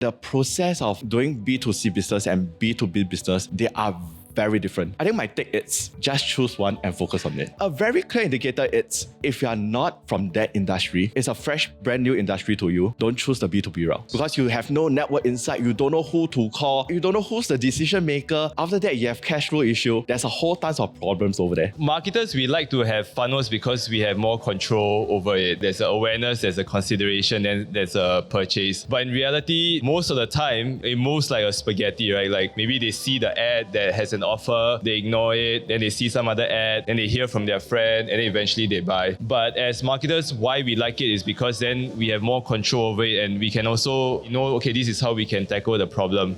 The process of doing B2C business and B2B business, they are very different. I think my take is just choose one and focus on it. A very clear indicator is if you are not from that industry, it's a fresh, brand new industry to you, don't choose the B2B route. Because you have no network insight, you don't know who to call, you don't know who's the decision maker. After that, you have cash flow issue. There's a whole tons of problems over there. Marketers, we like to have funnels because we have more control over it. There's an awareness, there's a consideration, and there's a purchase. But in reality, most of the time, it moves like a spaghetti, right? Like maybe they see the ad that has an offer, they ignore it, then they see some other ad, then they hear from their friend, and then eventually they buy. But as marketers, why we like it is because then we have more control over it, and we can also know, okay, this is how we can tackle the problem.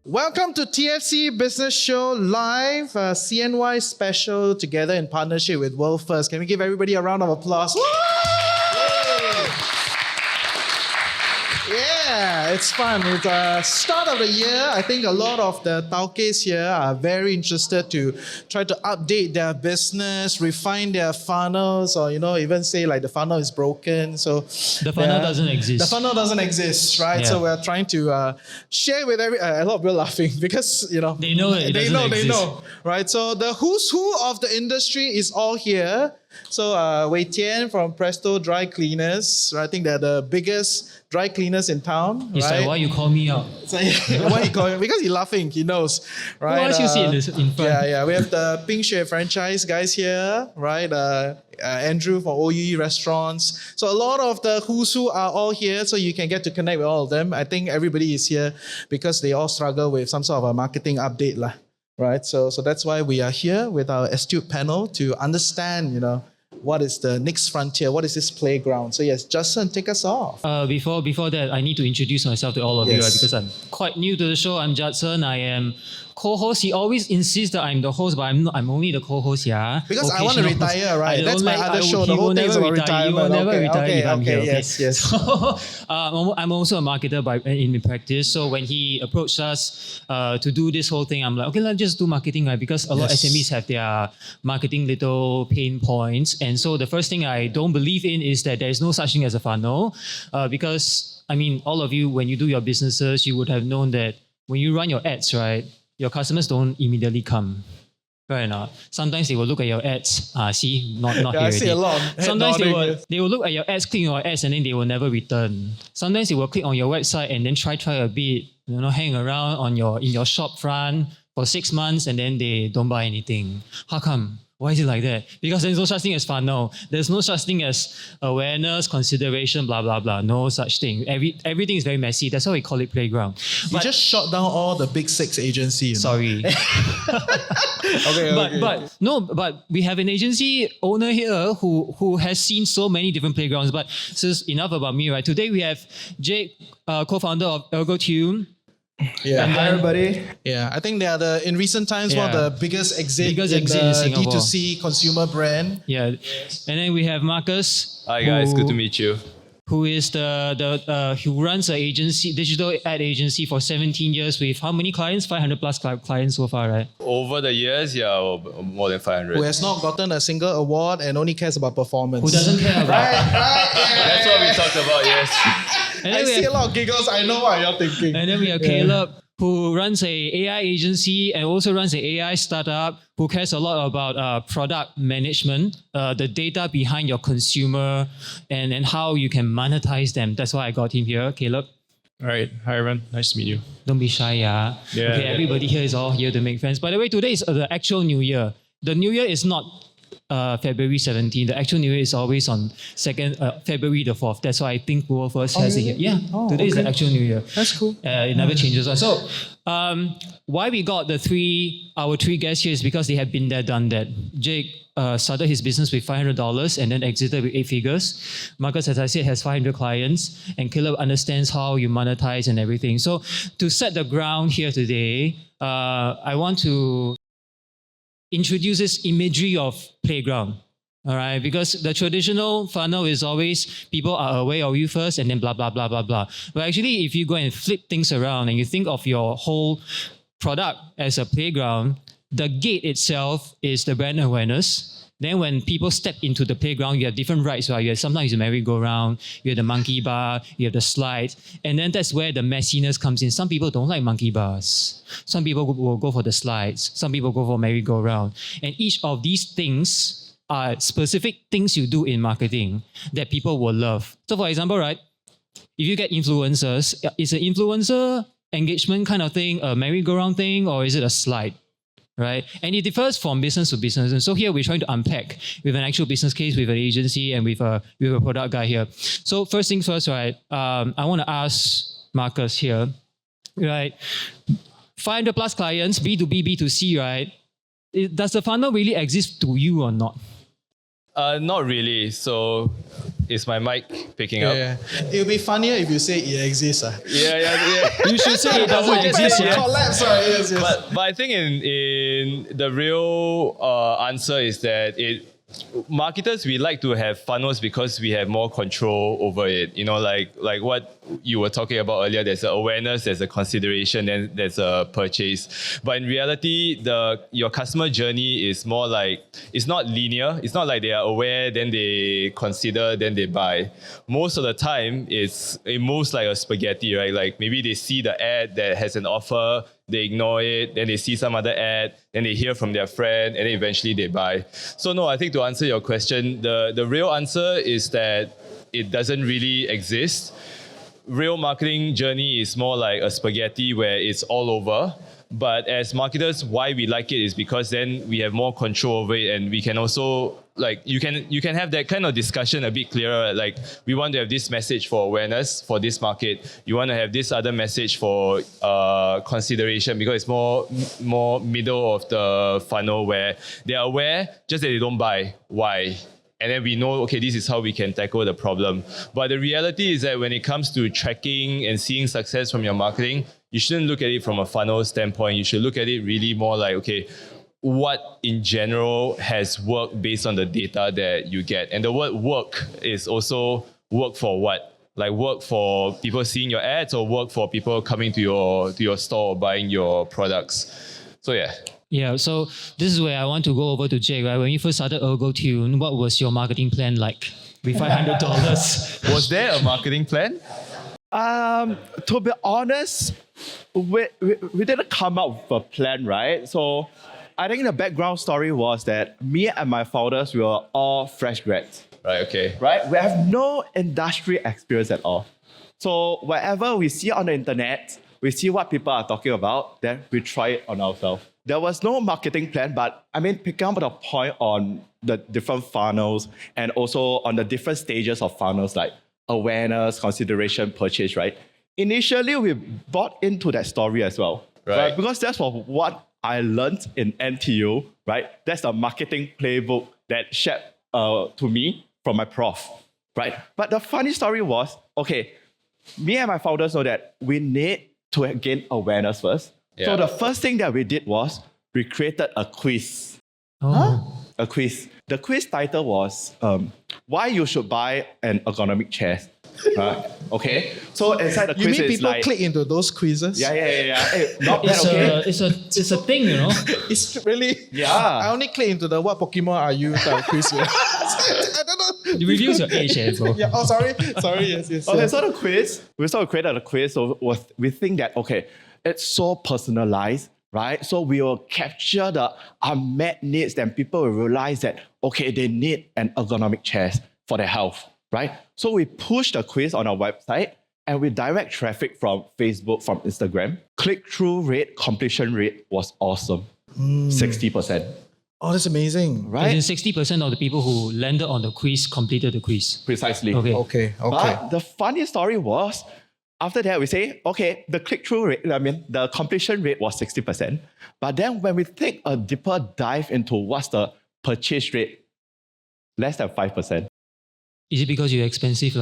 Welcome to TFC Business Show Live, CNY special together in partnership with WorldFirst. Can we give everybody a round of applause? Woo! Yeah, it's fun. It's the start of the year. I think a lot of the tauques here are very interested to try to update their business, refine their funnels, or even say like the funnel is broken. So the funnel doesn't exist. The funnel doesn't exist, right? Yeah. So we're trying to share with a lot of people laughing because they know it doesn't exist. They know, right? So the who's who of the industry is all here. So Wei Tian from Presto Dry Cleaners, right? I think they're the biggest dry cleaners in town. It's right? like, why you call me out? Why you call him? Because he's laughing, he knows, right? Who else you see in front? Yeah. We have the Pink Share franchise guys here, right? Andrew from OUE Restaurants. So a lot of the who's who are all here, so you can get to connect with all of them. I think everybody is here because they all struggle with some sort of a marketing update lah. Right, so that's why we are here with our astute panel to understand, what is the next frontier, what is this playground. So yes, Justin, take us off. Before that, I need to introduce myself to all of you, right? Because I'm quite new to the show. I'm Judson. I am co-host. He always insists that I'm the host, but I'm only the co-host, yeah. Because I want to retire, right? That's my other show. The whole thing is about retirement. He will never retire if I'm here. Okay? Yes. So, I'm also a marketer in practice. So when he approached us to do this whole thing, I'm like, okay, let's just do marketing, right? Because a lot of SMEs have their marketing little pain points. And so the first thing I don't believe in is that there is no such thing as a funnel. Because, all of you, when you do your businesses, you would have known that when you run your ads, right, your customers don't immediately come. Right or not? Sometimes they will look at your ads. See, not here. I see a lot. Sometimes they will look at your ads, click on your ads, and then they will never return. Sometimes they will click on your website and then try a bit, hang around in your shop front for 6 months, and then they don't buy anything. How come? Why is it like that? Because there's no such thing as funnel. There's no such thing as awareness, consideration, blah, blah, blah. No such thing. Everything is very messy. That's why we call it playground. You just shot down all the big six agencies. Sorry. Okay. But we have an agency owner here who has seen so many different playgrounds. But so enough about me, right? Today we have Jake, co-founder of ErgoTune. Yeah. Hi everybody. Yeah, I think they are in recent times one of the biggest exit in Singapore. D2C consumer brand. Yeah. And then we have Marcus. Hi guys, good to meet you. Who is who runs an agency, digital ad agency for 17 years with how many clients? 500 plus clients so far, right? Over the years, more than 500. Who has not gotten a single award and only cares about performance. Who doesn't care about Right. That's what we talked about, yes. And I see a lot of giggles. I know what you're thinking. And then we have Caleb, who runs a AI agency and also runs an AI startup, who cares a lot about product management, the data behind your consumer, and how you can monetize them. That's why I got him here. Caleb? All right. Hi everyone. Nice to meet you. Don't be shy, yeah? Okay, everybody here is all here to make friends. By the way, today is the actual New Year. The New Year is not February 17th. The actual New Year is always on February the 4th. That's why I think WorldFirst has it here. Yeah, today is the actual New Year. That's cool. It never changes. So, why we got our three guests here is because they have been there, done that. Jake started his business with $500 and then exited with 8 figures. Marcus, as I said, has 500 clients, and Caleb understands how you monetize and everything. So, to set the ground here today, I want to introduce this imagery of playground. All right, because the traditional funnel is always people are aware of you first and then blah, blah, blah, blah, blah. But actually, if you go and flip things around and you think of your whole product as a playground, The gate itself is the brand awareness. Then when people step into the playground, you have different rides, right? You have sometimes the merry-go-round, you have the monkey bar, you have the slides, and then that's where the messiness comes in. Some people don't like monkey bars. Some people will go for the slides. Some people go for merry-go-round. And each of these things are specific things you do in marketing that people will love. So for example, right, if you get influencers, is an influencer engagement kind of thing a merry-go-round thing, or is it a slide? Right? And it differs from business to business. And so here we're trying to unpack with an actual business case, with an agency, and with a product guy here. So first things first, right? I want to ask Marcus here, right? 500 plus clients, B2B, B2C, right? Does the funnel really exist to you or not? Not really. So is my mic picking up? Yeah. It would be funnier if you say it exists. Yeah. You should say it doesn't exist. Yeah? Collapse, right? Yes. But I think in the real answer is that marketers, we like to have funnels because we have more control over it. You know, like what you were talking about earlier, there's an awareness, there's a consideration, and there's a purchase. But in reality, your customer journey is more like, it's not linear. It's not like they are aware, then they consider, then they buy. Most of the time, it moves like a spaghetti, right? Like maybe they see the ad that has an offer, they ignore it, then they see some other ad, then they hear from their friend, and then eventually they buy. So no, I think to answer your question, the real answer is that it doesn't really exist. Real marketing journey is more like a spaghetti where it's all over. But as marketers, why we like it is because then we have more control over it, and we can also, like, you can have that kind of discussion a bit clearer. Like, we want to have this message for awareness for this market. You want to have this other message for consideration, because it's more middle of the funnel where they are aware, just that they don't buy. Why? And then we know, okay, this is how we can tackle the problem. But the reality is that when it comes to tracking and seeing success from your marketing, you shouldn't look at it from a funnel standpoint. You should look at it really more like, okay, what in general has worked based on the data that you get. And the word work is also work for what? Like work for people seeing your ads, or work for people coming to your store or buying your products. So yeah. Yeah, so this is where I want to go over to Jake, right? When you first started ErgoTune, what was your marketing plan like with $500? Was there a marketing plan? To be honest, we didn't come up with a plan, right? So I think the background story was that me and my founders, we were all fresh grads. Right, okay. Right? We have no industry experience at all. So whatever we see on the internet, we see what people are talking about, then we try it on ourselves. There was no marketing plan, but I mean, picking up the point on the different funnels and also on the different stages of funnels, like awareness, consideration, purchase, right? Initially, we bought into that story as well, right? Because that's what I learned in NTU, right? That's the marketing playbook that shared to me from my prof, right? But the funny story was, okay, me and my founders know that we need to gain awareness first. Yeah. So the first thing that we did was we created a quiz. A quiz. The quiz title was why you should buy an ergonomic chair. Right? Okay. So inside the quiz, you mean people like, click into those quizzes? Yeah. Hey, not bad, okay? It's a thing, you know. It's really. Yeah. I only click into the what Pokemon are you type quiz. I don't know. You reveals your age, bro. Yeah. Oh, sorry. Yes. Okay. So the quiz, we sort of created a quiz. So we think that it's so personalized, right? So we will capture the unmet needs, and people will realize that, they need an ergonomic chair for their health, right? So we push the quiz on our website, and we direct traffic from Facebook, from Instagram. Click-through rate, completion rate was awesome. 60%. Oh, that's amazing. Right? As in 60% of the people who landed on the quiz completed the quiz. Precisely. Okay. But the funny story was, after that, we say, the click-through rate, the completion rate was 60%. But then when we take a deeper dive into what's the purchase rate, less than 5%. Is it because you're expensive?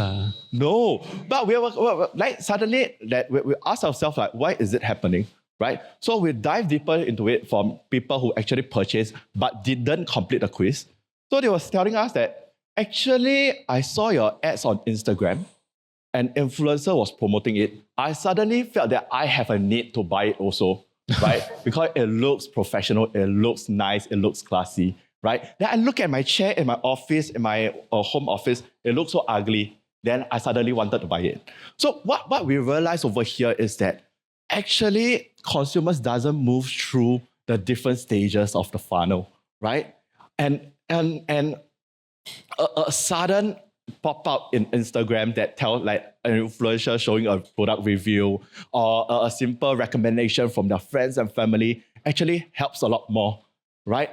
No. But we were like, suddenly that we asked ourselves, like, why is it happening? Right? So we dive deeper into it from people who actually purchased but didn't complete the quiz. So they were telling us that, actually, I saw your ads on Instagram, an influencer was promoting it. I suddenly felt that I have a need to buy it also. right? Because it looks professional, it looks nice, it looks classy, right? Then I look at my chair in my office, in my home office, it looks so ugly. Then I suddenly wanted to buy it. So what we realize over here is that actually consumers doesn't move through the different stages of the funnel, right? And a sudden pop-up in Instagram that tells like an influencer showing a product review or a simple recommendation from their friends and family actually helps a lot more, right?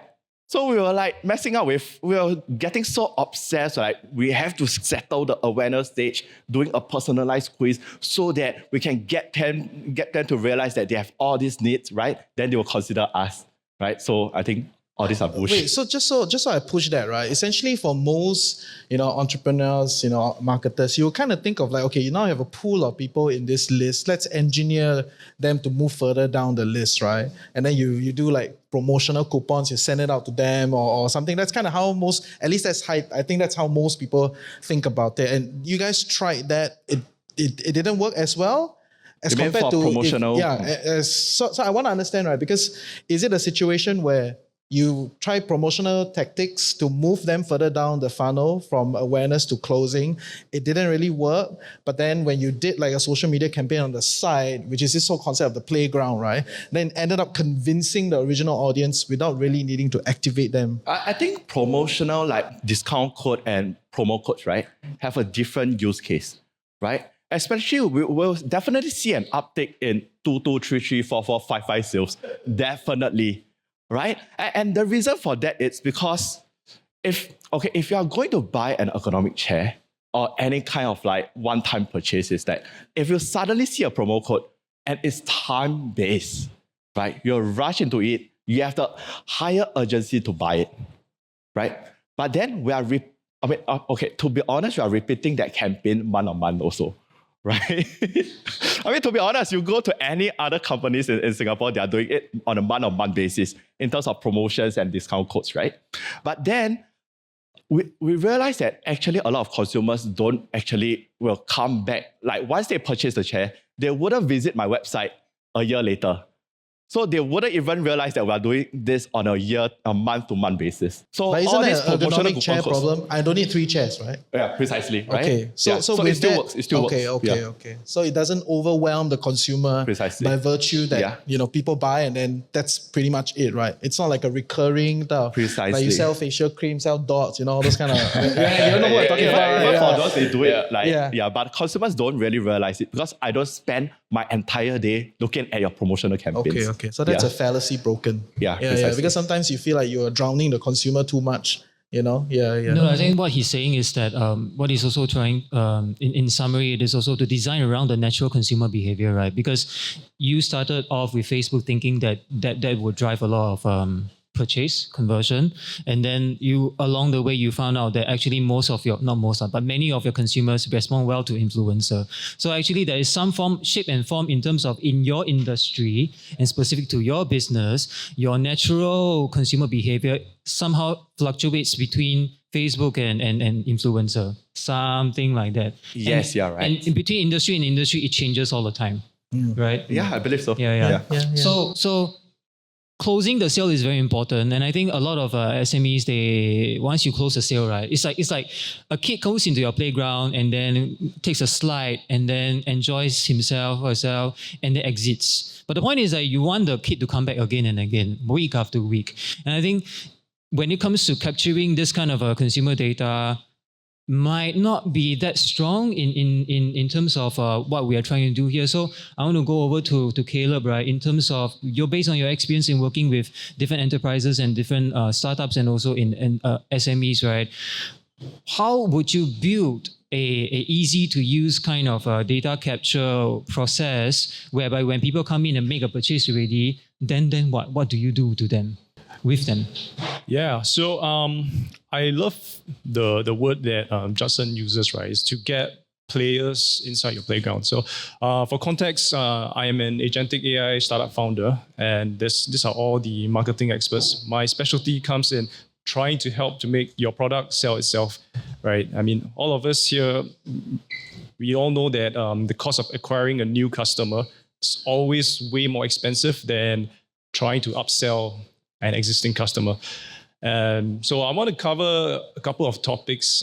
So we were like messing up with, we were getting so obsessed, like we have to settle the awareness stage, doing a personalized quiz so that we can get them to realize that they have all these needs, right? Then they will consider us, right? So I think all these are bullshit. Wait, so just so I push that, right? Essentially, for most entrepreneurs, marketers, you kind of think of like, okay, you now have a pool of people in this list. Let's engineer them to move further down the list, right? And then you do like promotional coupons, you send it out to them or something. That's kind of how I think that's how most people think about it. And you guys tried that. It didn't work as well as You mean compared for to promotional? So I want to understand, right? Because is it a situation where you try promotional tactics to move them further down the funnel from awareness to closing? It didn't really work. But then when you did like a social media campaign on the side, which is this whole concept of the playground, right? Then ended up convincing the original audience without really needing to activate them. I think promotional like discount code and promo codes, right, have a different use case, right? Especially we'll definitely see an uptick in 2, 2, 3, 3, 4, 4, 5, 5 sales. Definitely. Right? And the reason for that is because if you are going to buy an ergonomic chair or any kind of like one-time purchase, is that if you suddenly see a promo code and it's time-based, right? You'll rush into it, you have the higher urgency to buy it, right? But then to be honest, we are repeating that campaign month on month also, right? I mean, to be honest, you go to any other companies in Singapore, they are doing it on a month-on-month basis in terms of promotions and discount codes, right? But then we realize that actually a lot of consumers will come back. Like once they purchase the chair, they wouldn't visit my website a year later. So they wouldn't even realize that we are doing this on a month-to-month basis. So But isn't all that these an promotional ergonomic chair coupon codes, problem? I don't need 3 chairs, right? yeah, precisely, right? Okay, so it with still that, works. It still works. Okay. So it doesn't overwhelm the consumer Precisely. by virtue that people buy and then that's pretty much it, right? It's not like a recurring Precisely. like you sell facial cream, sell dots, all those kind of. You don't know what I'm talking about. Even right? for those, they do it Yeah. but consumers don't really realize it because I don't spend my entire day looking at your promotional campaigns. Okay. So that's a fallacy broken. Yeah, precisely. Because sometimes you feel like you're drowning the consumer too much. No, I think what he's saying is that what he's also trying, in summary, it is also to design around the natural consumer behavior, right? Because you started off with Facebook thinking that would drive a lot of purchase conversion, and then along the way you found out that actually many of your consumers respond well to influencer. So actually there is some shape and form in terms of in your industry and specific to your business, your natural consumer behavior somehow fluctuates between Facebook and influencer, something like that. Yes, you're right. And in between industry and industry, it changes all the time, right? Yeah, I believe so. Yeah. So closing the sale is very important, and I think a lot of SMEs, once you close the sale, right, it's like a kid goes into your playground and then takes a slide and then enjoys himself or herself and then exits. But the point is that you want the kid to come back again and again, week after week. And I think when it comes to capturing this kind of consumer data, might not be that strong in terms of what we are trying to do here. So I want to go over to Caleb, right? In terms of based on your experience in working with different enterprises and different startups and also in SMEs, right? How would you build a easy to use kind of data capture process whereby when people come in and make a purchase already, then what do you do to them? With them? Yeah, so I love the word that Judson uses, right? Is to get players inside your playground. So for context, I am an agentic AI startup founder, and these are all the marketing experts. My specialty comes in trying to help to make your product sell itself, right? I mean, all of us here, we all know that the cost of acquiring a new customer it's always way more expensive than trying to upsell an existing customer. So I want to cover a couple of topics.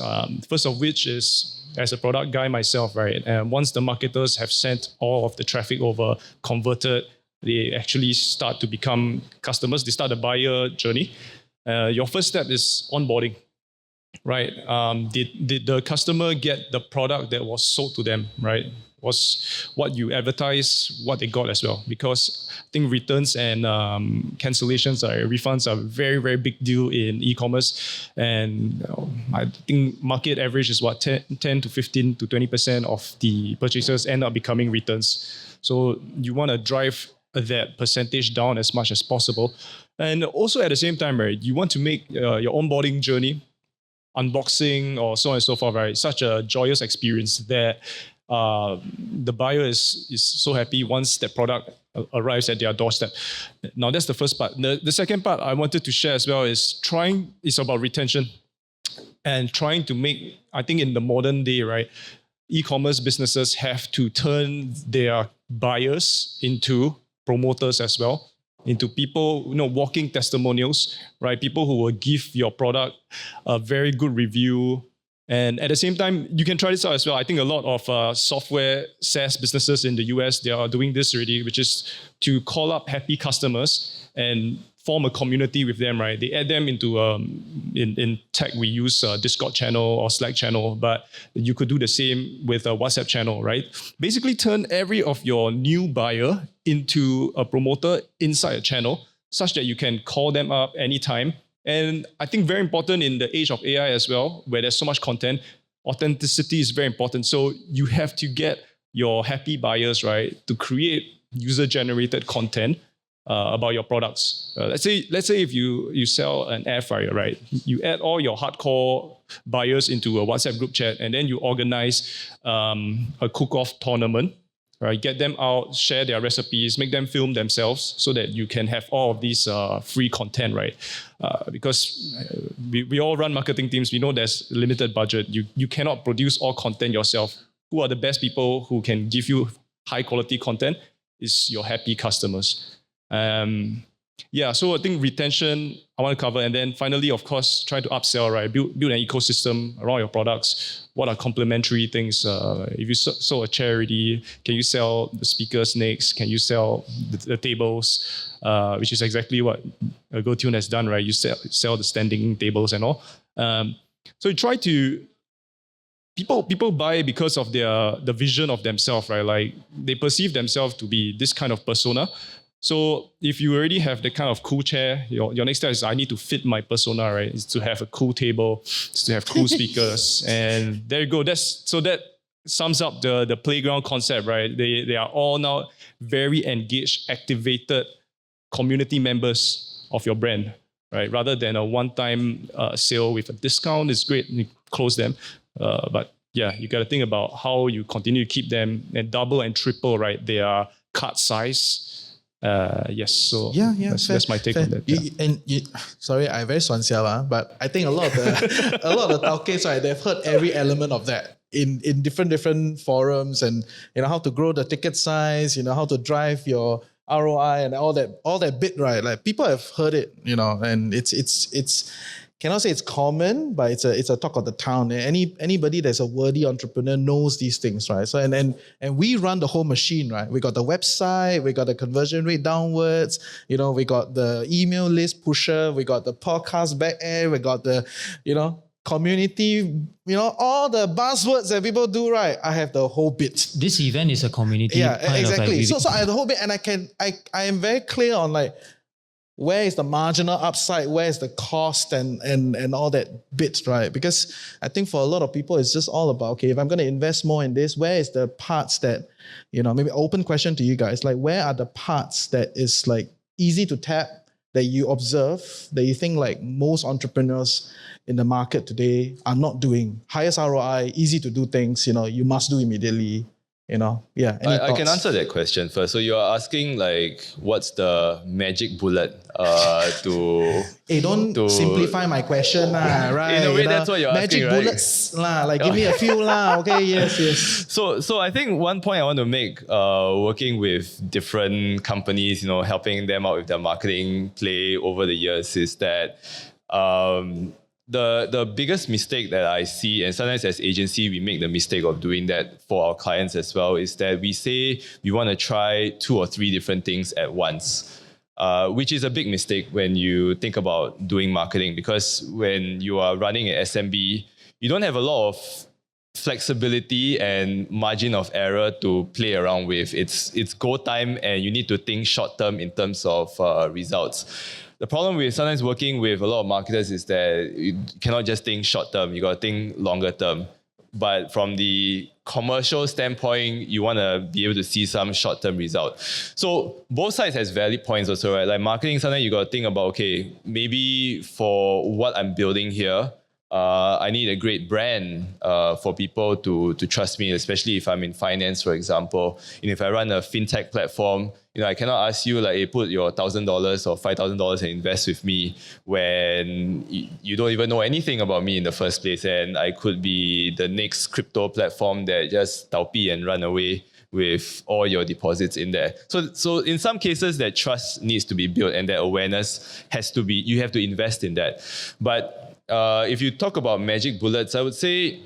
First of which is, as a product guy myself, right? And once the marketers have sent all of the traffic over, converted, they actually start to become customers. They start the buyer journey. Your first step is onboarding, right? Did the customer get the product that was sold to them, right? Was what you advertise, what they got as well? Because I think returns and cancellations, refunds are a very, very big deal in e-commerce. And I think market average is what, 10 to 15 to 20% of the purchases end up becoming returns. So you want to drive that percentage down as much as possible. And also at the same time, right, you want to make your onboarding journey, unboxing or so on and so forth, right, such a joyous experience that the buyer is so happy once that product arrives at their doorstep. Now that's the first part. The second part I wanted to share as well is about retention and trying to make, I think in the modern day, right, e-commerce businesses have to turn their buyers into promoters as well, into people, walking testimonials, right? People who will give your product a very good review. And at the same time, you can try this out as well. I think a lot of software SaaS businesses in the US, they are doing this already, which is to call up happy customers and form a community with them, right? They add them into, in tech, we use Discord channel or Slack channel, but you could do the same with a WhatsApp channel, right? Basically turn every of your new buyer into a promoter inside a channel such that you can call them up anytime. And I think very important in the age of AI as well, where there's so much content, authenticity is very important. So you have to get your happy buyers, right, to create user-generated content about your products. Let's say if you sell an air fryer, right? You add all your hardcore buyers into a WhatsApp group chat, and then you organize a cook-off tournament, right? Get them out, share their recipes, make them film themselves so that you can have all of these free content, right? Because we all run marketing teams. We know there's limited budget. You cannot produce all content yourself. Who are the best people who can give you high quality content? Is your happy customers. So I think retention I want to cover, and then finally, of course, try to upsell, right? Build an ecosystem around your products. What are complementary things? If you sold a charity, can you sell the speakers next? Can you sell the tables? Which is exactly what GoTune has done, right? You sell the standing tables and all. So you try to. People buy because of the vision of themselves, right? Like they perceive themselves to be this kind of persona. So if you already have the kind of cool chair, your next step is I need to fit my persona, right? Is to have a cool table, is to have cool speakers, and there you go. That sums up the playground concept, right? They are all now very engaged, activated community members of your brand, right? Rather than a one-time sale with a discount, it's great, you close them. But yeah, you got to think about how you continue to keep them and double and triple, right? Their cart size. So that's my take on that. Sorry, I very suan siao, but I think a lot of the tauques, right, they've heard every element of that in different forums, and how to grow the ticket size, how to drive your ROI and all that bit, right? Like people have heard it, and it's cannot say it's common, but it's a talk of the town. Anybody that's a worthy entrepreneur knows these things, right? So and we run the whole machine, right? We got the website, we got the conversion rate downwards, we got the email list pusher, we got the podcast back end, we got the community, all the buzzwords that people do, right? I have the whole bit. This event is a community. Yeah, kind exactly. Of like so I have the whole bit, and I am very clear on like, where is the marginal upside? Where is the cost and all that bits, right? Because I think for a lot of people, it's just all about, okay, if I'm going to invest more in this, where is the parts that, maybe open question to you guys, like where are the parts that is like easy to tap, that you observe, that you think like most entrepreneurs in the market today are not doing? Highest ROI, easy to do things, you must do immediately. Yeah. Any I can thoughts? answer that question first. So you're asking like, what's the magic bullet to... Hey, don't to- simplify my question, right? In a way, that's what you're magic asking, right? bullets, like give me a few, Okay, yes. So I think one point I want to make, working with different companies, helping them out with their marketing play over the years, is that the biggest mistake that I see, and sometimes as agency we make the mistake of doing that for our clients as well, is that we say we want to try 2 or 3 different things at once. Which is a big mistake when you think about doing marketing, because when you are running an SMB, you don't have a lot of flexibility and margin of error to play around with. It's go time, and you need to think short term in terms of results. The problem with sometimes working with a lot of marketers is that you cannot just think short term, you got to think longer term. But from the commercial standpoint, you want to be able to see some short-term result. So both sides has valid points also, right? Like marketing, sometimes you got to think about, okay, maybe for what I'm building here, I need a great brand for people to trust me, especially if I'm in finance, for example. And if I run a fintech platform, I cannot ask you like, hey, put your $1,000 or $5,000 and invest with me when you don't even know anything about me in the first place. And I could be the next crypto platform that just taupi and run away with all your deposits in there. So in some cases, that trust needs to be built, and that awareness you have to invest in that. But if you talk about magic bullets, I would say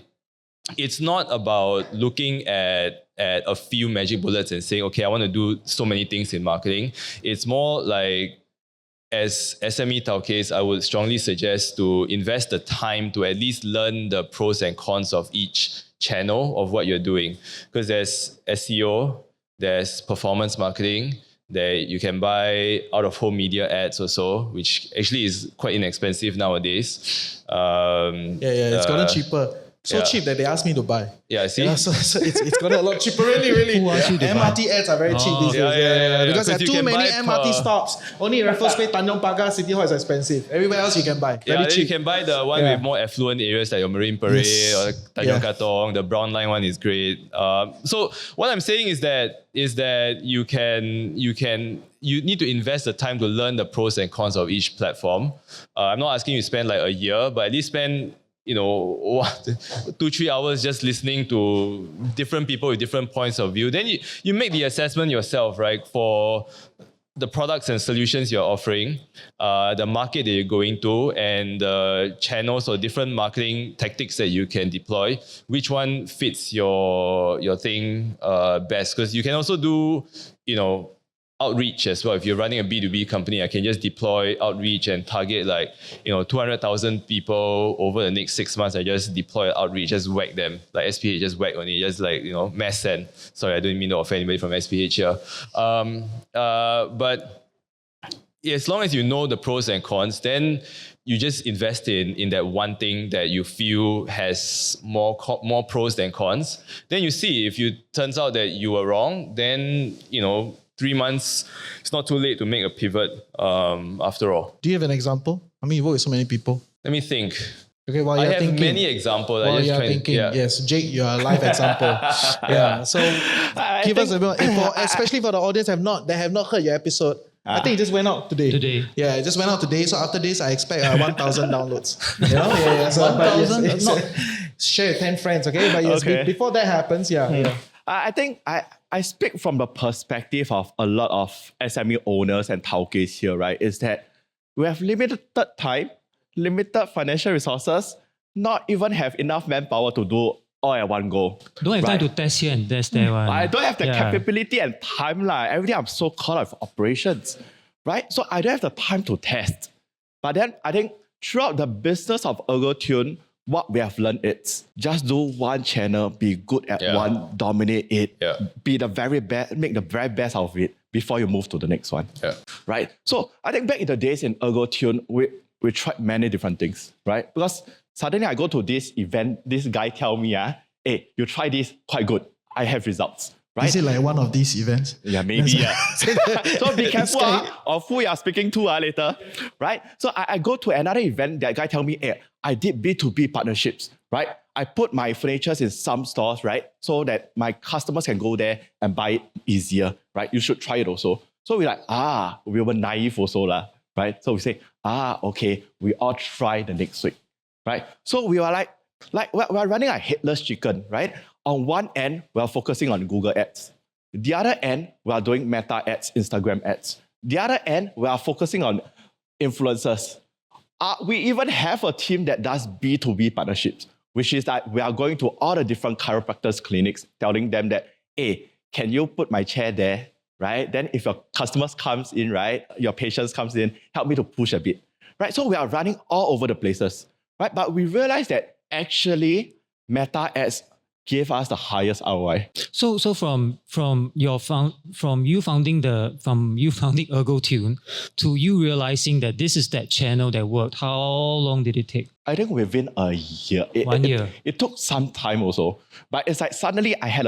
it's not about looking at a few magic bullets and saying, okay, I want to do so many things in marketing. It's more like, as SME Tauke's, I would strongly suggest to invest the time to at least learn the pros and cons of each channel of what you're doing. Because there's SEO, there's performance marketing, that you can buy out-of-home media ads also, which actually is quite inexpensive nowadays. It's gotten cheaper. So cheap that they asked me to buy. Yeah, see? So it's gotten a lot cheaper, really. Who asked you to buy? MRT ads are very cheap these days. Yeah. Because there are you too can many buy MRT stops. Only Raffles Bay, Tanjong Pagar, City Hall is expensive. Everywhere else you can buy. Very then cheap. you can buy the one with more affluent areas like your Marine Parade or Tanjong Katong. The Brown Line one is great. So what I'm saying is that you need to invest the time to learn the pros and cons of each platform. I'm not asking you to spend like a year, but at least spend 2-3 hours just listening to different people with different points of view. Then you make the assessment yourself, right? For the products and solutions you're offering, the market that you're going to, and the channels or different marketing tactics that you can deploy. Which one fits your thing best? Because you can also do, outreach as well. If you're running a B2B company, I can just deploy outreach and target 200,000 people over the next 6 months. I just deploy outreach, just whack them like SPH, just whack on it, just mass send. Sorry, I don't mean to offend anybody from SPH here. But as long as you know the pros and cons, then you just invest in that one thing that you feel has more pros than cons. Then you see if it turns out that you were wrong, then 3 months, it's not too late to make a pivot after all. Do you have an example? I mean, you work with so many people. Let me think. Okay, while I you're have thinking, many examples. while you're thinking, yes, Jake, you're a live example. So give us a bit, especially for the audience that have not heard your episode. I think it just went out today. Yeah, it just went out today. So after this, I expect 1,000 downloads. So 1,000? Share with 10 friends, okay? But yes, before that happens, I think I speak from the perspective of a lot of SME owners and Tauke's here, right? Is that we have limited time, limited financial resources, not even have enough manpower to do all at one go. Don't have time to test here and test there. I don't have the capability and time. Every day I'm so caught up with operations, right? So I don't have the time to test. But then I think throughout the business of ErgoTune, what we have learned is just do one channel, be good at one, dominate it, be the very best, make the very best out of it before you move to the next one. Right? So I think back in the days in ErgoTune, we tried many different things, right? Because suddenly I go to this event, this guy tell me, hey, you try this, quite good. I have results. Right? Is it like one of these events? Yeah, maybe. So be careful of who you are speaking to later. Right? So I go to another event, that guy tell me, hey, I did B2B partnerships, right? I put my furnitures in some stores, right? So that my customers can go there and buy it easier, right? You should try it also. So we're like, we were naive also, right? So we say, okay, we all try the next week, right? So we were like we're running a headless chicken, right? On one end, we're focusing on Google ads. The other end, we are doing Meta ads, Instagram ads. The other end, we are focusing on influencers. We even have a team that does B2B partnerships, which is that we are going to all the different chiropractors clinics, telling them that, hey, can you put my chair there, right? Then if your customers comes in, right, your patients comes in, help me to push a bit, right? So we are running all over the places, right? But we realized that actually Meta ads gave us the highest ROI. So from you founding ErgoTune to you realizing that this is that channel that worked, how long did it take? I think within a year. 1 year. It took some time also. But it's like suddenly I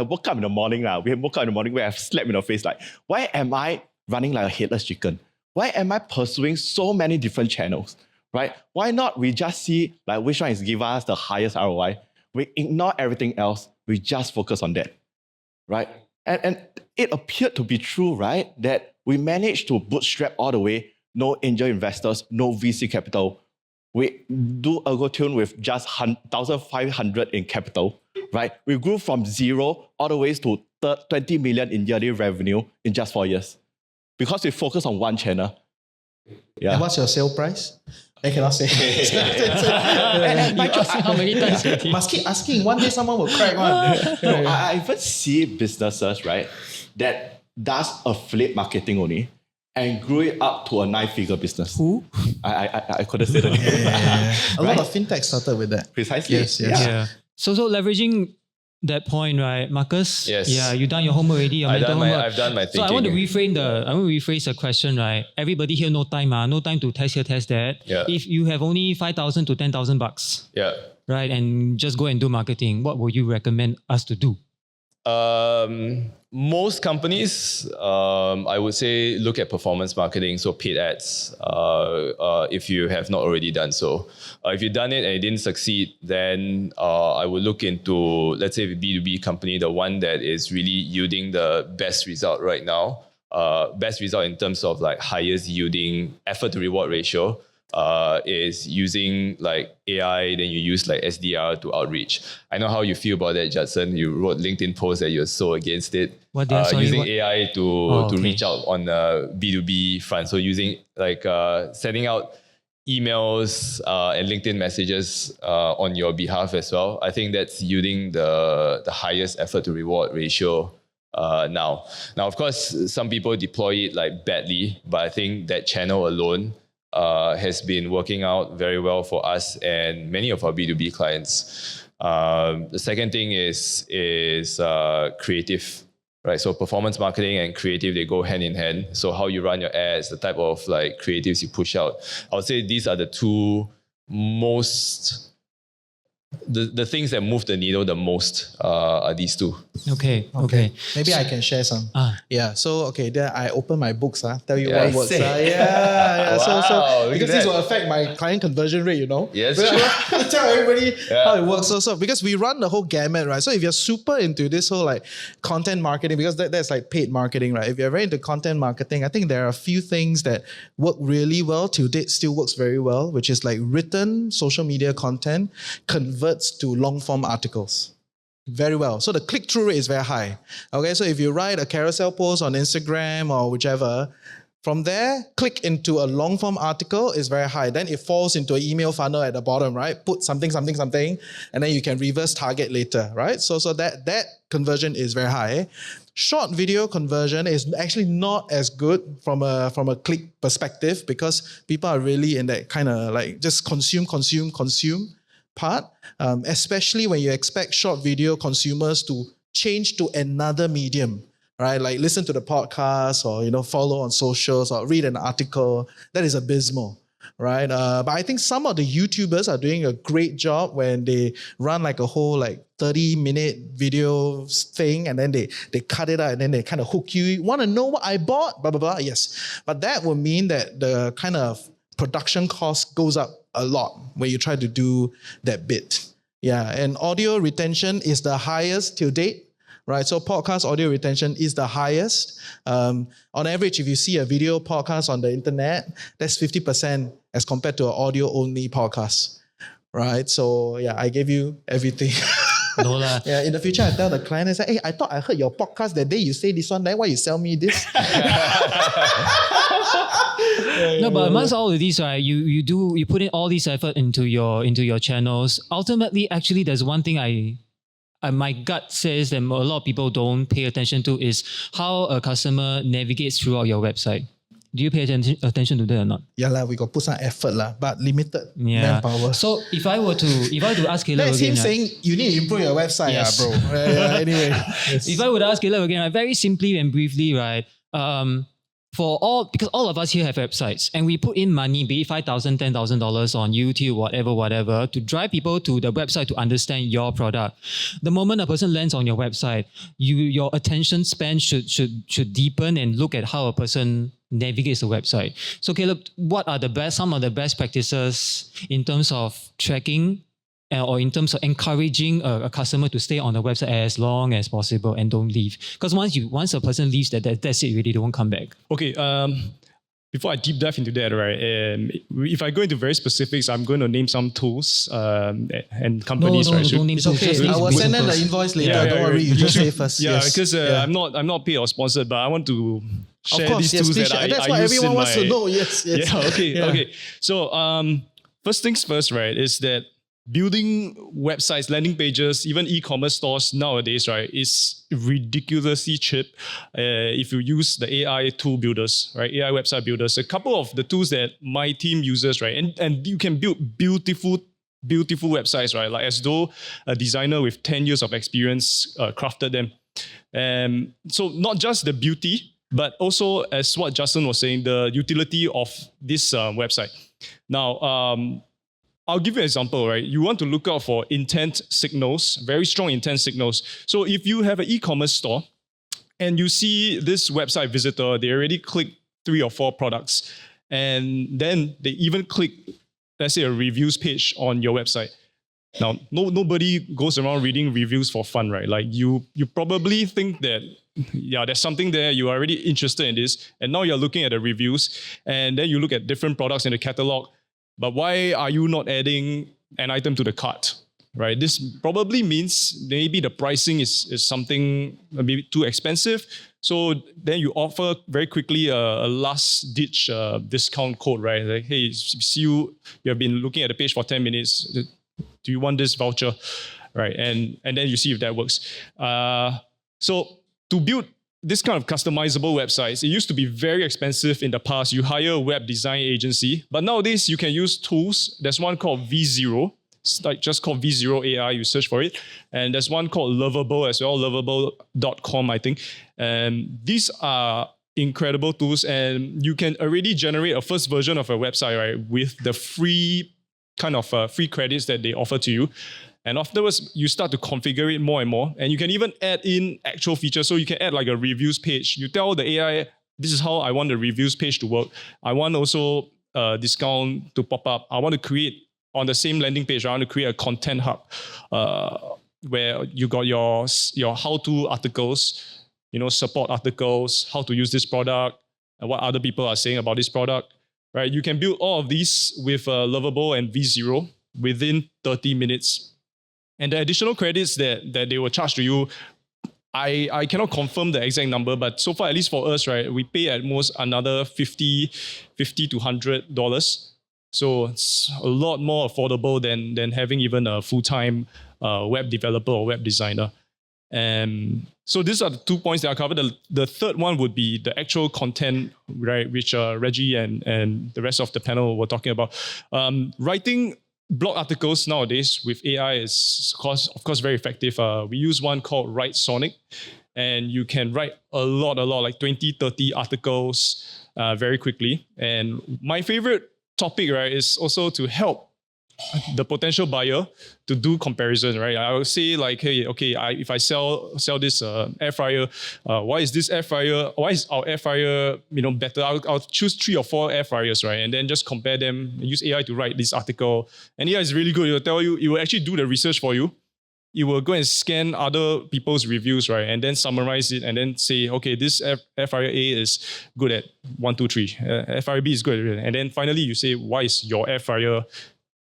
woke up in the morning. We woke up in the morning where I slept in the face like, why am I running like a headless chicken? Why am I pursuing so many different channels? Right? Why not we just see like which one is giving us the highest ROI? We ignore everything else. We just focus on that, right? And it appeared to be true, right? That we managed to bootstrap all the way, no angel investors, no VC capital. We do ErgoTune with just 1,500 in capital, right? We grew from 0 all the way to 20 million in yearly revenue in just 4 years because we focus on one channel. Yeah. And what's your sale price? I cannot say. You asked how many times? Must keep asking. One day someone will crack one. No, I even see businesses, right, that does affiliate marketing only and grew it up to a 9-figure business. Who? I couldn't say the name. A lot of fintech started with that. Precisely. Yes. Yeah. So leveraging that point, right, Marcus? Yes. Yeah, you done your homework already. Your mental homework. I've done my thinking. So I want to rephrase the question, right? Everybody here, no time, no time to test here, test that. Yeah. If you have only $5,000 to $10,000, Yeah. right, and just go and do marketing, what would you recommend us to do? Most companies, I would say, look at performance marketing, so paid ads, if you have not already done so. If you've done it and it didn't succeed, then I would look into, let's say, a B2B company, the one that is really yielding the best result right now, best result in terms of like highest yielding effort to reward ratio. Is using like AI, then you use like SDR to outreach. I know how you feel about that, Judson. You wrote LinkedIn posts that you're so against it. Using AI to reach out on the B2B front. So using like sending out emails and LinkedIn messages on your behalf as well. I think that's yielding the highest effort to reward ratio now. Now, of course, some people deploy it like badly, but I think that channel alone has been working out very well for us and many of our B2B clients. The second thing is creative, right? So performance marketing and creative, they go hand in hand. So how you run your ads, the type of like creatives you push out. I would say these are the two most, the things that move the needle the most are these two. Okay. Maybe I can share some. Yeah. So there I open my books. Tell you Yeah, what works. say. Yeah. Wow, So look because at this that. will affect my client conversion rate. Yes, But sure. I tell everybody Yeah. how it works. So because we run the whole gamut, right? So if you're super into this whole like content marketing, because that's like paid marketing, right? If you're very into content marketing, I think there are a few things that work really well to date, still works very well, which is like written social media content converts to long form articles. Very well. So the click-through rate is very high. Okay, so if you write a carousel post on Instagram or whichever, from there, click into a long-form article is very high. Then it falls into an email funnel at the bottom, right? Put something, and then you can reverse target later, right? So that conversion is very high. Short video conversion is actually not as good from a click perspective because people are really in that kind of like just consume part, especially when you expect short video consumers to change to another medium, right? Like listen to the podcast or, follow on socials or read an article. That is abysmal, right? But I think some of the YouTubers are doing a great job when they run like a whole like 30-minute video thing and then they cut it out and then they kind of hook you. Want to know what I bought? Blah, blah, blah. Yes. But that would mean that the kind of production cost goes up a lot when you try to do that bit. Yeah, and audio retention is the highest till date, right? So podcast audio retention is the highest. On average, if you see a video podcast on the internet, that's 50% as compared to an audio-only podcast, right? So yeah, I gave you everything. No lah. Yeah, in the future, I tell the client, I say, hey, I thought I heard your podcast that day you say this one, then why you sell me this? No, but amongst all of these, right, you put in all this effort into your channels. Ultimately, actually, there's one thing my gut says that a lot of people don't pay attention to is how a customer navigates throughout your website. Do you pay attention to that or not? Yeah, we got put some effort, but limited Yeah. manpower. So if I were to ask Caleb That's again, him saying you need to improve your website, Yes. bro. Anyway. Yes. if I would ask Caleb again, very simply and briefly, right? Because all of us here have websites and we put in money, be it $5,000, $10,000 on YouTube, whatever, to drive people to the website to understand your product. The moment a person lands on your website, your attention span should deepen and look at how a person navigates the website. So Caleb, what are some of the best practices in terms of tracking or in terms of encouraging a customer to stay on the website as long as possible and don't leave? Because once a person leaves, that's it, really, they won't come back. Okay, before I deep dive into that, right, if I go into very specifics, I'm going to name some tools and companies, right? Don't name It's tools, okay. just I will list send them the first. invoice later. Don't worry. You just say first. Yeah, Yes. because Yeah. I'm not paid or sponsored, but I want to share Of course, these yes, tools please that share. I That's I what use everyone in wants my, to know. Yes. Yeah, okay, Yeah. okay. So first things first, right, is that building websites, landing pages, even e-commerce stores nowadays, right, is ridiculously cheap if you use the AI tool builders, right, AI website builders. A couple of the tools that my team uses, right, and you can build beautiful websites, right, like as though a designer with 10 years of experience crafted them. So not just the beauty, but also, as what Justin was saying, the utility of this website. Now, I'll give you an example, right? You want to look out for intent signals, very strong intent signals. So if you have an e-commerce store and you see this website visitor, they already clicked 3 or 4 products, and then they even click, let's say, a reviews page on your website. Now, nobody goes around reading reviews for fun, right? Like you probably think that, yeah, there's something there, you're already interested in this, and now you're looking at the reviews, and then you look at different products in the catalog. But why are you not adding an item to the cart, right? This probably means maybe the pricing is something maybe too expensive. So then you offer very quickly a last-ditch discount code, right? Like, hey, see you have been looking at the page for 10 minutes. Do you want this voucher, right? And then you see if that works. So to build this kind of customizable websites, it used to be very expensive in the past. You hire a web design agency, but nowadays you can use tools. There's one called V0, it's like just called V0 AI, you search for it. And there's one called Lovable as well, lovable.com, I think. And these are incredible tools, and you can already generate a first version of a website, right, with the free kind of free credits that they offer to you. And afterwards, you start to configure it more and more. And you can even add in actual features. So you can add like a reviews page. You tell the AI, this is how I want the reviews page to work. I want also a discount to pop up. I want to create, on the same landing page, I want to create a content hub where you got your how-to articles, support articles, how to use this product, and what other people are saying about this product, right? You can build all of these with Lovable and V0 within 30 minutes. And the additional credits that they will charge to you, I cannot confirm the exact number, but so far, at least for us, right, we pay at most another $50 to $100. So it's a lot more affordable than having even a full-time web developer or web designer. And so these are the 2 points that I covered. The third one would be the actual content, right, which Reggie and the rest of the panel were talking about. Writing blog articles nowadays with AI is, of course, very effective. We use one called Write Sonic, and you can write a lot, like 20, 30 articles very quickly. And my favorite topic, right, is also to help the potential buyer to do comparison, right? I would say like, hey, okay, if I sell this air fryer, why is our air fryer better? I'll choose 3 or 4 air fryers, right? And then just compare them, use AI to write this article. And AI is really good. It will tell you, it will actually do the research for you. You will go and scan other people's reviews, right? And then summarize it and then say, okay, this air fryer A is good at 1, 2, 3. Air fryer B is good at, and then finally you say, why is your air fryer,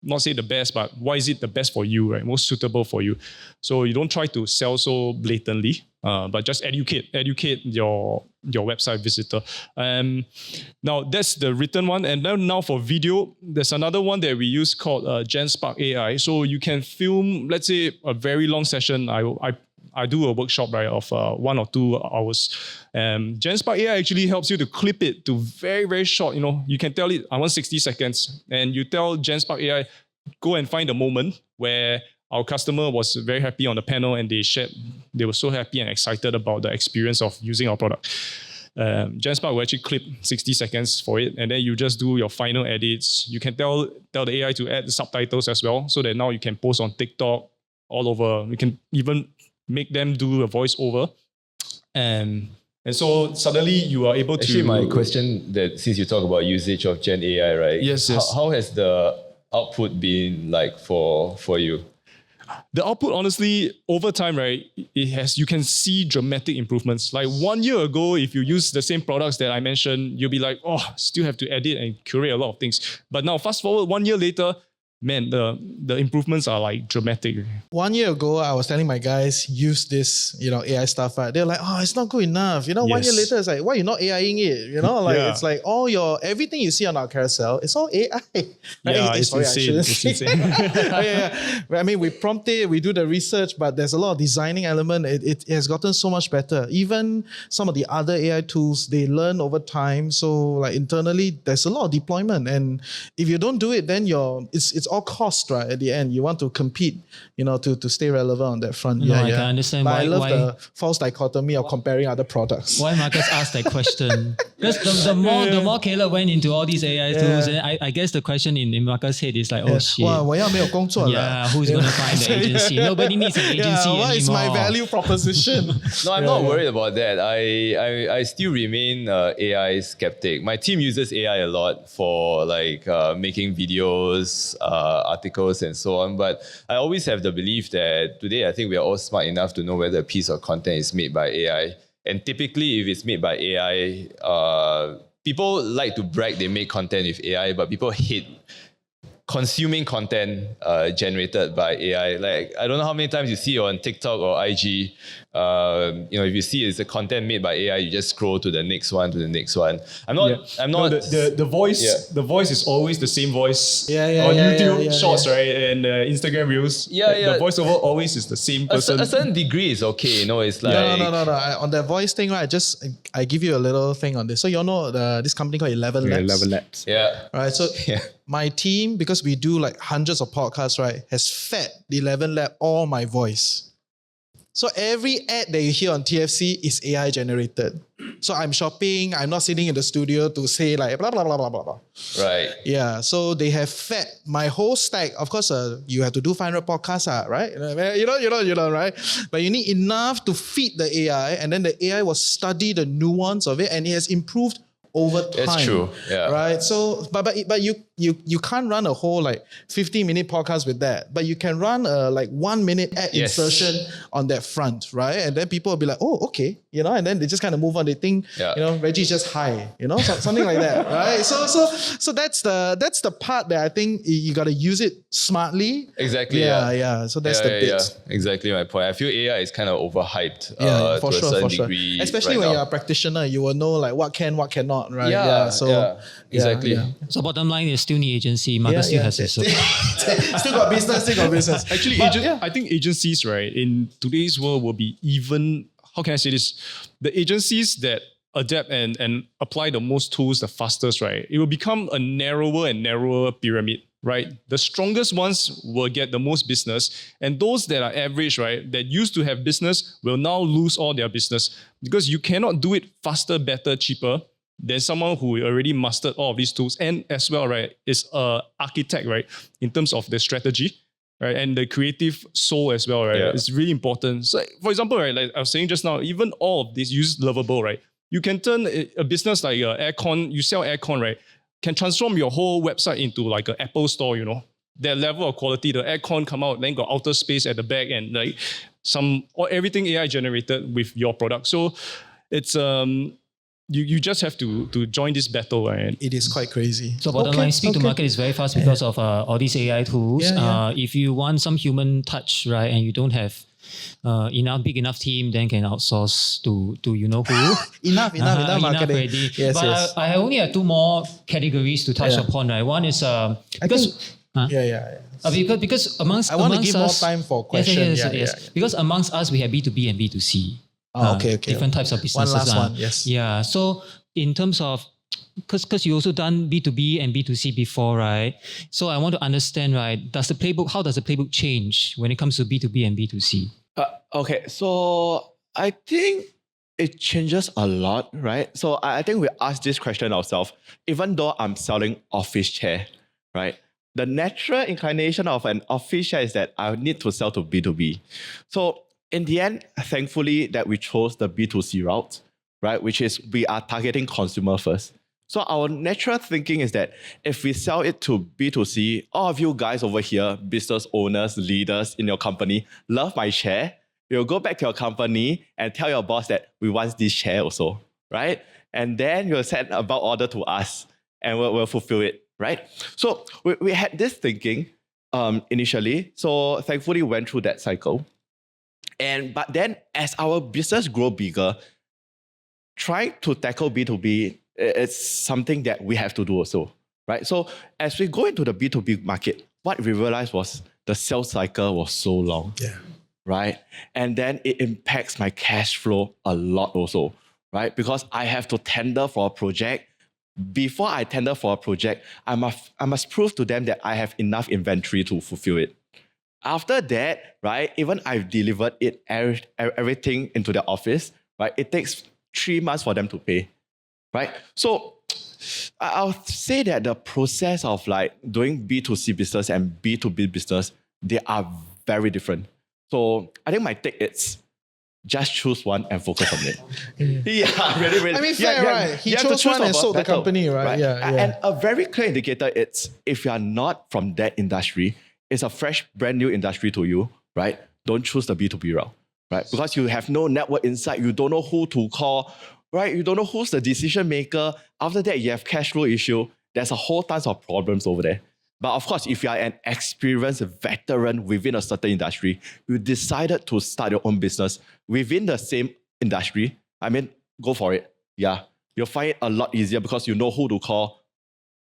not say the best, but why is it the best for you, right? Most suitable for you. So you don't try to sell so blatantly, but just educate your website visitor. Now that's the written one. And then now for video, there's another one that we use called GenSpark AI. So you can film, let's say, a very long session. I do a workshop, right, of 1 or 2 hours. GenSpark AI actually helps you to clip it to very, very short. You can tell it, I want 60 seconds. And you tell GenSpark AI, go and find a moment where our customer was very happy on the panel and they were so happy and excited about the experience of using our product. GenSpark will actually clip 60 seconds for it, and then you just do your final edits. You can tell the AI to add the subtitles as well, so that now you can post on TikTok all over. You can even make them do a voiceover. And so suddenly you are able to... Actually, my question that since you talk about usage of Gen AI, right? Yes. How has the output been like for you? The output, honestly, over time, right, you can see dramatic improvements. Like 1 year ago, if you use the same products that I mentioned, you'll be like, oh, still have to edit and curate a lot of things. But now, fast forward 1 year later, man, the improvements are like dramatic. 1 year ago, I was telling my guys, use this, AI stuff. Right? They're like, oh, it's not good enough. 1 year later, it's like, why you not AIing it? It's like everything you see on our carousel, it's all AI. Yeah, it's insane. It's insane. I mean, we prompt it, we do the research, but there's a lot of designing element. It has gotten so much better. Even some of the other AI tools, they learn over time. So like internally, there's a lot of deployment. And if you don't do it, then it's all cost, right? At the end, you want to compete, to stay relevant on that front. I can understand but why. I love the false dichotomy of comparing other products. Why Marcus asked that question? Because the more Caleb went into all these AI tools, and I guess the question in Marcus' head is like, oh shit. 我要没有工作了. Yeah, who's going to find the agency? Nobody needs an agency anymore. What is my value proposition? No, I'm not worried about that. I still remain AI skeptic. My team uses AI a lot for like making videos, articles and so on. But I always have the belief that today I think we are all smart enough to know whether a piece of content is made by AI. And typically if it's made by AI, people like to brag they make content with AI, but people hate consuming content generated by AI. Like, I don't know how many times you see on TikTok or IG, if you see it's a content made by AI, you just scroll to the next one, I'm not. No, the voice, Yeah. the voice is always the same voice Yeah, on YouTube yeah, Shorts, right, and Instagram Reels. The voiceover always is the same person. A certain degree is okay, it's like... No. On the voice thing, right, I give you a little thing on this. So you know this company called 11 Labs? 11 Labs. Yeah. Right, so my team, because we do like hundreds of podcasts, right, has fed the 11 Lab all my voice. So every ad that you hear on TFC is AI generated. So I'm shopping, I'm not sitting in the studio to say like blah, blah, blah, blah, blah, blah. Right. Yeah, so they have fed my whole stack. Of course, you have to do 500 podcasts, right? You know, right? But you need enough to feed the AI, and then the AI will study the nuance of it, and it has improved over time. That's true. Yeah. Right. So, but you can't run a whole like 15-minute podcast with that. But you can run a like 1 minute ad insertion on that front, right? And then people will be like, oh, okay, and then they just kind of move on. They think, Reggie's just high, something like that, right? So that's the part that I think you got to use it smartly. Exactly. Yeah. So that's the bit. Yeah. Exactly my point. I feel AI is kind of overhyped for to a certain sure. degree. Especially when you're a practitioner, you will know like what can, what cannot, right? Exactly. Yeah. So bottom line is still need agency. Marcus still has it. So. Still got business. Actually, I think agencies, right, in today's world will be even, how can I say this? The agencies that adapt and apply the most tools the fastest, right, it will become a narrower and narrower pyramid, right? The strongest ones will get the most business, and those that are average, right, that used to have business will now lose all their business because you cannot do it faster, better, cheaper there's someone who already mastered all of these tools and as well, right, is an architect, right, in terms of the strategy, right, and the creative soul as well, right. Yeah. It's really important. So, for example, right, like I was saying just now, even all of this use lovable, right. You can turn a business like aircon, you sell aircon, right, can transform your whole website into like an Apple store, you know. That level of quality, the aircon come out, then got outer space at the back and like everything AI generated with your product. So it's you just have to join this battle, right? It is quite crazy. So bottom line, speed to market is very fast because of all these AI tools. If you want some human touch, right, and you don't have big enough team, then can outsource to you know who. enough marketing. Already. Yes, but yes. I only have two more categories to touch upon, right? One is because. Because amongst I want to give more us, time for questions. Yes. Because amongst us, we have B2B and B2C. Okay. Different types of businesses. One last one, yes. Yeah. So in terms of, because you also done B2B and B2C before, right? So I want to understand, right? How does the playbook change when it comes to B2B and B2C? Okay, so I think it changes a lot, right? So I think we asked this question ourselves. Even though I'm selling office chair, right? The natural inclination of an office chair is that I need to sell to B2B. So in the end, thankfully that we chose the B2C route, right? Which is we are targeting consumer first. So our natural thinking is that if we sell it to B2C, all of you guys over here, business owners, leaders in your company, love my chair, you'll go back to your company and tell your boss that we want this chair also, right? And then you'll send a bulk order to us and we'll fulfill it. Right? So we had this thinking initially. So thankfully we went through that cycle. But then as our business grow bigger, trying to tackle B2B is something that we have to do also. Right? So as we go into the B2B market, what we realized was the sales cycle was so long. Yeah. Right? And then it impacts my cash flow a lot also. Right? Because I have to tender for a project. Before I tender for a project, I must prove to them that I have enough inventory to fulfill it. After that, right, even I've delivered it everything into the office, right, it takes 3 months for them to pay, right? So I'll say that the process of like doing B2C business and B2B business, they are very different. So I think my take is just choose one and focus on it. Really. I mean, fair, right? He chose one and sold the company, right? Yeah. And a very clear indicator, it's if you are not from that industry, it's a fresh, brand new industry to you, right? Don't choose the B2B route, right? Because you have no network insight, you don't know who to call, right? You don't know who's the decision maker. After that, you have cash flow issue. There's a whole tons of problems over there. But of course, if you are an experienced veteran within a certain industry, you decided to start your own business within the same industry, I mean, go for it. Yeah. You'll find it a lot easier because you know who to call,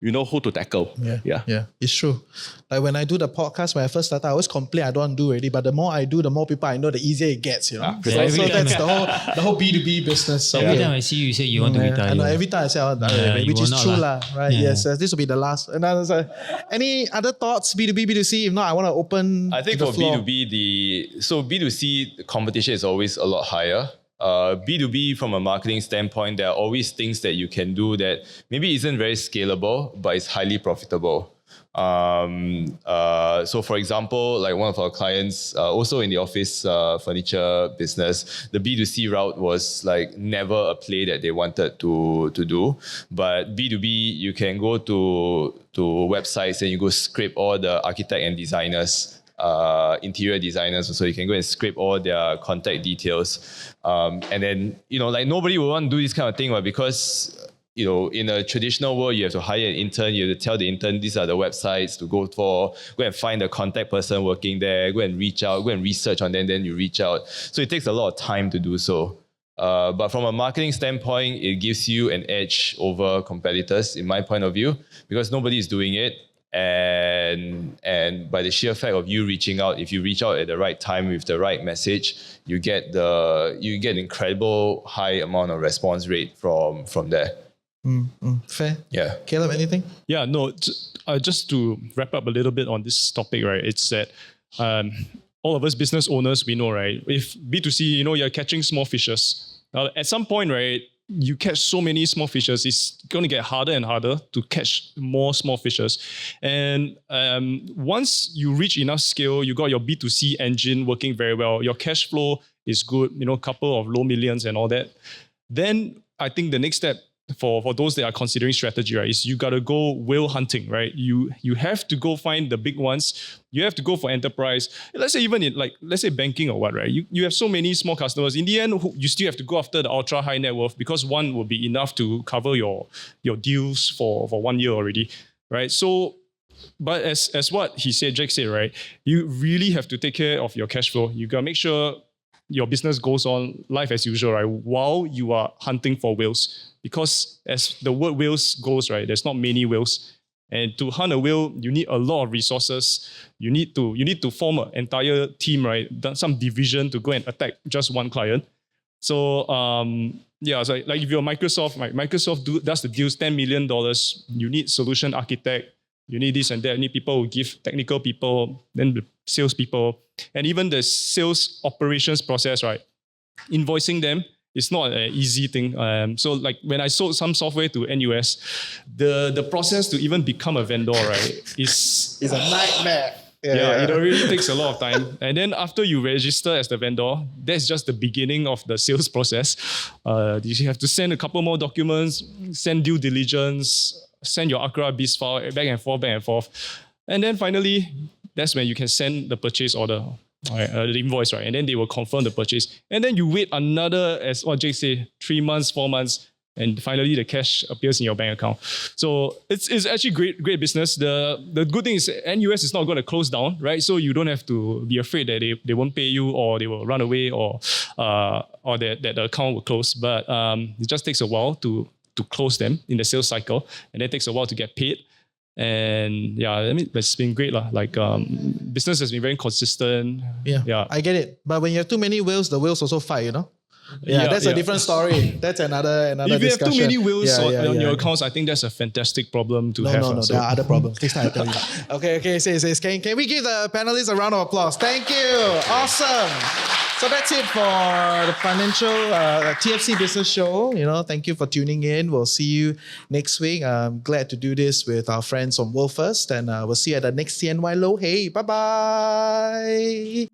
you know who to tackle. Yeah. It's true. Like when I do the podcast, when I first started, I always complain I don't do already. But the more I do, the more people I know, the easier it gets, you know. So that's the whole B2B business. So every time I see you, you say you want to retire. I know, every time I say I want to retire, which is true lah, right? Yeah. Yes, this will be the last. And I was like, any other thoughts, B2B, B2C? If not, I want to open I think the for floor. B2B, B2C, the competition is always a lot higher. B2B, from a marketing standpoint, there are always things that you can do that maybe isn't very scalable, but it's highly profitable. So for example, like one of our clients, also in the office furniture business, the B2C route was like never a play that they wanted to do. But B2B, you can go to websites and you go scrape all the architect and designers, interior designers, so you can go and scrape all their contact details. And then, like nobody will want to do this kind of thing, right? Because, in a traditional world, you have to hire an intern, you have to tell the intern, these are the websites to go for, go and find the contact person working there, go and reach out, go and research on them, then you reach out. So it takes a lot of time to do so. But from a marketing standpoint, it gives you an edge over competitors, in my point of view, because nobody is doing it. And by the sheer fact of you reaching out, if you reach out at the right time with the right message, you get incredible high amount of response rate from there. Fair. Yeah. Caleb, anything? Yeah, no, just to wrap up a little bit on this topic, right? It's that all of us business owners, we know, right? If B2C, you're catching small fishes. At some point, right, you catch so many small fishes, it's going to get harder and harder to catch more small fishes. And once you reach enough scale, you got your B2C engine working very well, your cash flow is good, a couple of low millions and all that. Then I think the next step for those that are considering strategy, right, is you got to go whale hunting, right? You have to go find the big ones. You have to go for enterprise. Let's say even in let's say banking or what, right? You have so many small customers. In the end, you still have to go after the ultra high net worth because one will be enough to cover your deals for 1 year already, right? So, but as what Jake said, right, you really have to take care of your cash flow. You got to make sure your business goes on life as usual, right? While you are hunting for whales. Because as the word whales goes, right, there's not many whales. And to hunt a whale, you need a lot of resources. You need to form an entire team, right? Some division to go and attack just one client. So so like if you're Microsoft, right, Microsoft does the deals $10 million. You need solution architect. You need this and that. You need people who give technical people, then the sales people, and even the sales operations process, right? Invoicing them. It's not an easy thing. So like when I sold some software to NUS, the process to even become a vendor, right, is It's a nightmare. it really takes a lot of time. And then after you register as the vendor, that's just the beginning of the sales process. You have to send a couple more documents, send due diligence, send your Accra BIS file back and forth. And then finally, that's when you can send the purchase order. Right, the invoice, right? And then they will confirm the purchase. And then you wait another, as what Jake said, 3 months, 4 months, and finally the cash appears in your bank account. So it's actually great business. The good thing is NUS is not going to close down, right? So you don't have to be afraid that they won't pay you or they will run away or that the account will close. But it just takes a while to close them in the sales cycle, and it takes a while to get paid. And it's been great. Like business has been very consistent. Yeah, I get it. But when you have too many whales, the whales also fight, that's a different story. That's another if you discussion. have too many whales on your accounts, I think that's a fantastic problem to have. No, there are other problems. Next time I tell you. Okay, says, can we give the panelists a round of applause? Thank you. Awesome. So that's it for the financial TFC business show. Thank you for tuning in. We'll see you next week. I'm glad to do this with our friends from WorldFirst, and we'll see you at the next CNY Low. Hey, bye-bye.